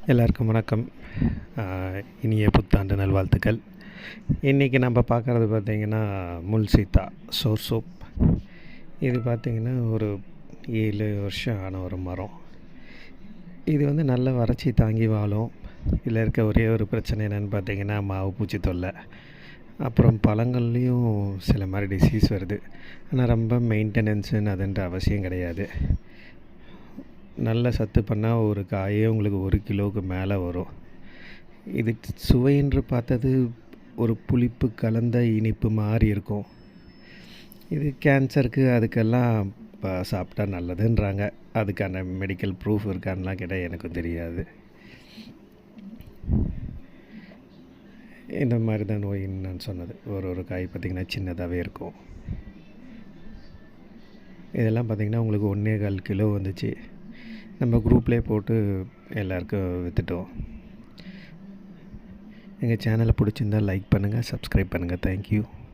எல்லாருக்கும் வணக்கம். இனிய புத்தாண்டு நல்வாழ்த்துக்கள். இன்றைக்கி நம்ம பார்க்குறது பார்த்திங்கன்னா முல்சீத்தா சோப். இது பார்த்திங்கன்னா ஒரு 7 வருஷம் ஆன ஒரு மரம். இது வந்து நல்ல வறட்சி தாங்கி வாழும். இதில் இருக்க ஒரே ஒரு பிரச்சனை என்னென்னு பார்த்திங்கன்னா மாவு பூச்சி தொல்லை. அப்புறம் பழங்கள்லேயும் சில மாதிரி டிசீஸ் வருது. ஆனால் ரொம்ப மெயின்டெனன்ஸுன்னு அதுன்ற அவசியம் கிடையாது. நல்ல சத்து பண்ணால் ஒரு காயே உங்களுக்கு 1 கிலோவுக்கு மேலே வரும். இது சுவைன்று பார்த்தது ஒரு புளிப்பு கலந்த இனிப்பு மாதிரி இருக்கும். இது கேன்சருக்கு அதுக்கெல்லாம் சாப்பிட்டா நல்லதுன்றாங்க. அதுக்கான மெடிக்கல் ப்ரூஃப் இருக்கான்லாம் கேட்டால் எனக்கும் தெரியாது. இந்த மாதிரி தான் நோயின்னு நான் சொன்னது. ஒரு காய் பார்த்திங்கன்னா சின்னதாகவே இருக்கும். இதெல்லாம் பார்த்திங்கன்னா உங்களுக்கு 1.25 கிலோ வந்துச்சு. நம்ம குரூப்லேயே போட்டு எல்லாருக்கும் விற்றுட்டோம். எங்கள் சேனலை பிடிச்சிருந்தால் லைக் பண்ணுங்கள், சப்ஸ்கிரைப் பண்ணுங்கள். தேங்க்யூ.